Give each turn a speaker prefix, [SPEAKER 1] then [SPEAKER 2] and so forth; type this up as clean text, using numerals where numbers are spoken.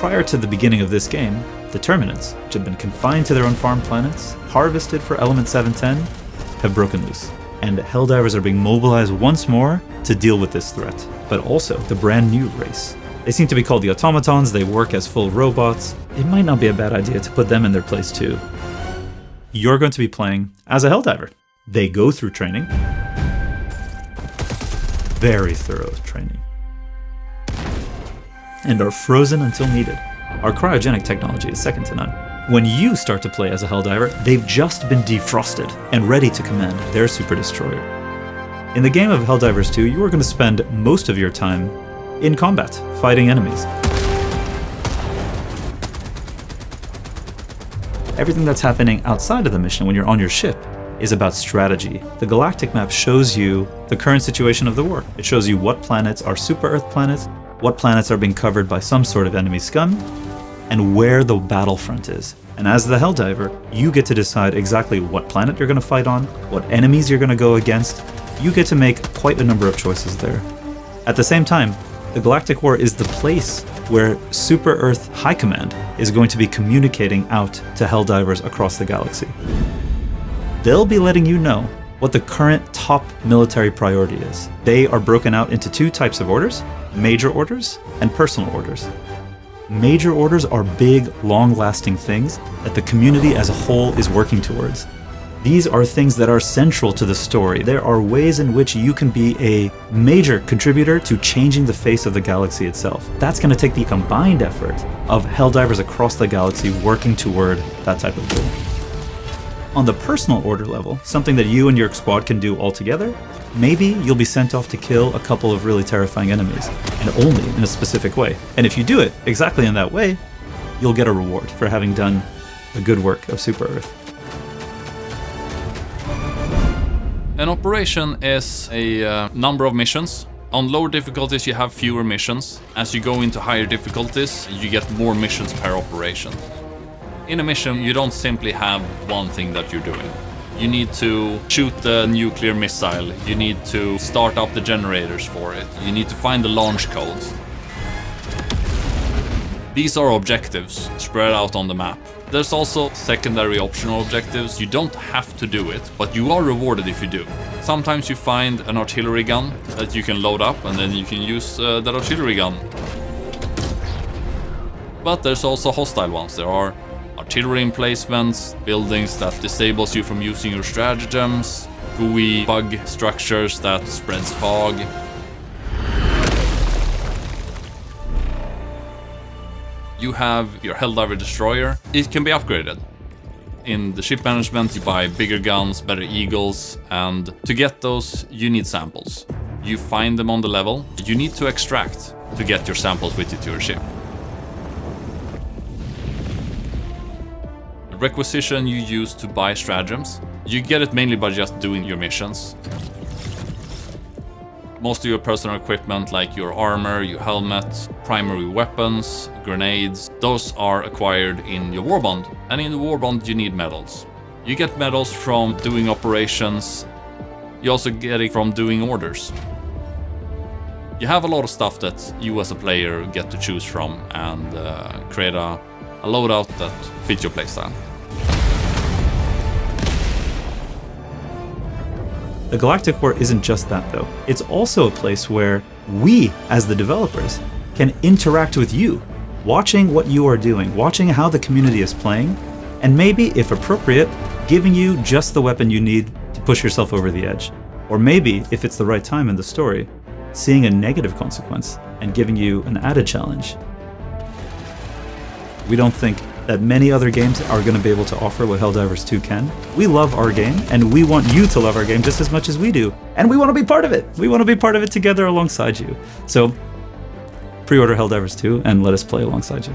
[SPEAKER 1] prior to the beginning of this game, the Terminants, which have been confined to their own farm planets, harvested for Element 710, have broken loose. And Helldivers are being mobilized once more to deal with this threat, but also the brand new race. They seem to be called the Automatons, they work as full robots. It might not be a bad idea to put them in their place too. You're going to be playing as a Helldiver. They go through training. Very thorough training. And are frozen until needed. Our cryogenic technology is second to none. When you start to play as a Helldiver, they've just been defrosted and ready to command their super destroyer. In the game of Helldivers 2, you are going to spend most of your time in combat, fighting enemies. Everything that's happening outside of the mission when you're on your ship is about strategy. The galactic map shows you the current situation of the war. It shows you what planets are super Earth planets, what planets are being covered by some sort of enemy scum, and where the battlefront is. And as the Helldiver, you get to decide exactly what planet you're going to fight on, what enemies you're going to go against. You get to make quite a number of choices there. At the same time, the Galactic War is the place where Super Earth High Command is going to be communicating out to Helldivers across the galaxy. They'll be letting you know what the current top military priority is. They are broken out into two types of orders, major orders and personal orders. Major orders are big, long-lasting things that the community as a whole is working towards. These are things that are central to the story. There are ways in which you can be a major contributor to changing the face of the galaxy itself. That's going to take the combined effort of Helldivers across the galaxy working toward that type of goal. On the personal order level, something that you and your squad can do all together, maybe you'll be sent off to kill a couple of really terrifying enemies, and only in a specific way. And if you do it exactly in that way, you'll get a reward for having done the good work of Super Earth.
[SPEAKER 2] An operation is a number of missions. On lower difficulties you have fewer missions. As you go into higher difficulties, you get more missions per operation. In a mission, you don't simply have one thing that you're doing. You need to shoot the nuclear missile, you need to start up the generators for it, you need to find the launch codes. These are objectives spread out on the map. There's also secondary optional objectives. You don't have to do it, but you are rewarded if you do. Sometimes you find an artillery gun that you can load up and then you can use that artillery gun. But there's also hostile ones. There are artillery emplacements, buildings that disables you from using your stratagems, gooey bug structures that spreads fog. You have your Helldiver destroyer. It can be upgraded. In the ship management, you buy bigger guns, better eagles, and to get those, you need samples. You find them on the level. You need to extract to get your samples with you to your ship. The requisition you use to buy stratagems. You get it mainly by just doing your missions. Most of your personal equipment, like your armor, your helmet, primary weapons, grenades, those are acquired in your warbond. And in the warbond you need medals. You get medals from doing operations. You also get it from doing orders. You have a lot of stuff that you as a player get to choose from and create a loadout that fits your playstyle.
[SPEAKER 1] The Galactic War isn't just that though. It's also a place where we, as the developers, can interact with you, watching what you are doing, watching how the community is playing, and maybe, if appropriate, giving you just the weapon you need to push yourself over the edge. Or maybe, if it's the right time in the story, seeing a negative consequence and giving you an added challenge. We don't think that many other games are going to be able to offer what Helldivers 2 can. We love our game, and we want you to love our game just as much as we do. And we want to be part of it. We want to be part of it together alongside you. So, pre-order Helldivers 2 and let us play alongside you.